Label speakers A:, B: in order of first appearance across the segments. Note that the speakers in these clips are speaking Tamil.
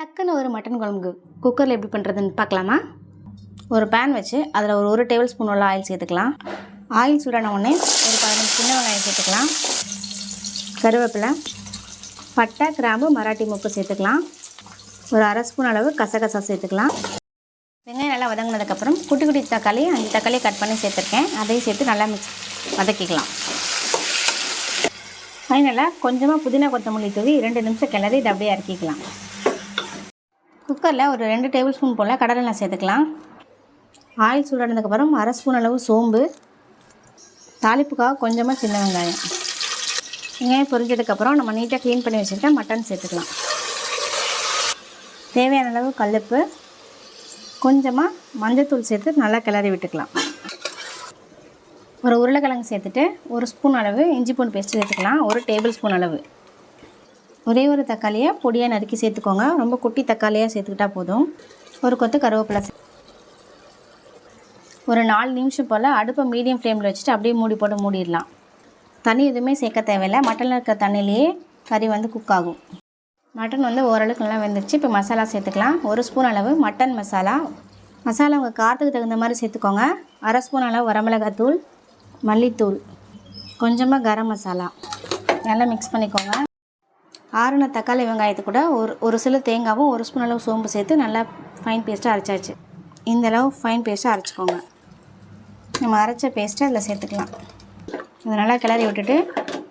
A: டக்குன்னு ஒரு மட்டன் குழம்பு குக்கரில் எப்படி பண்ணுறதுன்னு பார்க்கலாமா? ஒரு பேன் வச்சு அதில் ஒரு டேபிள் ஸ்பூன் உள்ள ஆயில் சேர்த்துக்கலாம். ஆயில் சூடான உடனே ஒரு 15 சின்ன வெங்காயம் சேர்த்துக்கலாம். கருவேப்பிலை, பட்டை, கிராம்பு, மராட்டி மொக்கு சேர்த்துக்கலாம். ஒரு அரை ஸ்பூன் அளவு கசகசா சேர்த்துக்கலாம். வெங்காயம் நல்லா வதங்கினதுக்கப்புறம் குட்டி குட்டி தக்காளி 5 தக்காளியை கட் பண்ணி சேர்த்துருக்கேன். அதையும் சேர்த்து நல்லா வதக்கிக்கலாம். ஃபைனலாக கொஞ்சமாக புதினா கொத்தமல்லி தூவி 2 நிமிஷம் கிளறி இதை அப்படியே இறக்கிக்கலாம். குக்கரில் ஒரு 2 டேபிள் ஸ்பூன் போல் கடலெண்ணெய் சேர்த்துக்கலாம். ஆயில் சூடானதுக்கப்புறம் அரை ஸ்பூன் அளவு சோம்பு, தாளிப்புக்காக கொஞ்சமாக சின்ன வெங்காயம். வெங்காயம் பொரிஞ்சதுக்கப்புறம் நம்ம நீட்டாக க்ளீன் பண்ணி வச்சுருக்க மட்டன் சேர்த்துக்கலாம். தேவையான அளவு கல்லுப்பு, கொஞ்சமாக மஞ்சத்தூள் சேர்த்து நல்லா கிளறி விட்டுக்கலாம். ஒரு உருளைக்கிழங்கு சேர்த்துட்டு 1 ஸ்பூன் அளவு இஞ்சி பூண்டு பேஸ்ட்டு சேர்த்துக்கலாம். 1 டேபிள் ஸ்பூன் அளவு. ஒரே ஒரு தக்காளியை பொடியாக நறுக்கி சேர்த்துக்கோங்க. ரொம்ப குட்டி தக்காளியாக சேர்த்துக்கிட்டா போதும். ஒரு கொத்து கருவேப்பிலை. ஒரு 4 நிமிஷம் போல் அடுப்பை மீடியம் ஃப்ளேமில் வச்சுட்டு அப்படியே மூடி போட்டு மூடிடலாம். தண்ணி எதுவுமே சேர்க்க தேவையில்லை. மட்டனில் இருக்க தண்ணியிலேயே கறி குக் ஆகும். மட்டன் ஓரளவுக்கு நல்லா வெந்துருச்சு. இப்போ மசாலா சேர்த்துக்கலாம். 1 ஸ்பூன் அளவு மட்டன் மசாலா. மசாலா உங்கள் காரத்துக்கு தகுந்த மாதிரி சேர்த்துக்கோங்க. அரை ஸ்பூன் அளவு வரமிளகாத்தூள், மல்லித்தூள், கொஞ்சமாக கரம் மசாலா. நல்லா மிக்ஸ் பண்ணிக்கோங்க. ஆறுன தக்காளி வெங்காயத்து கூட ஒரு சில தேங்காவும் 1 ஸ்பூன் அளவு சோம்பு சேர்த்து நல்லா ஃபைன் பேஸ்ட்டாக அரைச்சாச்சு. இந்த அளவு ஃபைன் பேஸ்ட்டாக அரைச்சிக்கோங்க. நம்ம அரைச்ச பேஸ்ட்டை அதில் சேர்த்துக்கலாம். இதை நல்லா கிளறி விட்டுட்டு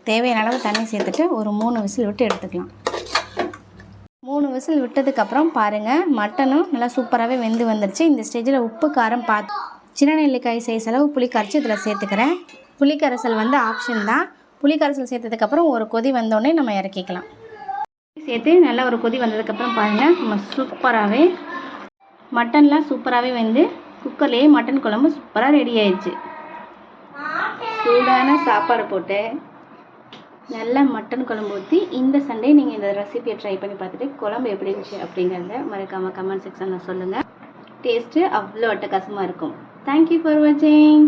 A: தேவையான அளவு தண்ணி சேர்த்துட்டு ஒரு 3 விசில் விட்டு எடுத்துக்கலாம். 3 விசில் விட்டதுக்கப்புறம் பாருங்கள், மட்டனும் நல்லா சூப்பராகவே வெந்து வந்துடுச்சு. இந்த ஸ்டேஜில் உப்பு காரம் பார்த்து சின்ன நெல்லிக்காய் சைஸ் அளவு புளி கரைச்சி இதில் சேர்த்துக்கிறேன். புளிக்கரைசல் ஆப்ஷன் தான். புளிக்கரைசல் சேர்த்ததுக்கப்புறம் ஒரு கொதி வந்தோடனே நம்ம இறக்கிக்கலாம். சேர்த்து நல்லா ஒரு கொதி வந்ததுக்கப்புறம் பாருங்கள், நம்ம சூப்பராகவே மட்டன்லாம் சூப்பராகவே வெந்து குக்கர்லேயே மட்டன் குழம்பு சூப்பராக ரெடி ஆயிடுச்சு. சூடான சாப்பாடு போட்டு நல்லா மட்டன் குழம்பு ஊற்றி இந்த சண்டே நீங்கள் இந்த ரெசிபியை ட்ரை பண்ணி பார்த்துட்டு குழம்பு எப்படி இருந்துச்சு அப்படிங்கிறத மறக்காமல் கமெண்ட் செக்ஷனில் சொல்லுங்கள். டேஸ்ட்டு அவ்வளோ அட்டகாசமாக இருக்கும். தேங்க்யூ ஃபார் வாட்சிங்.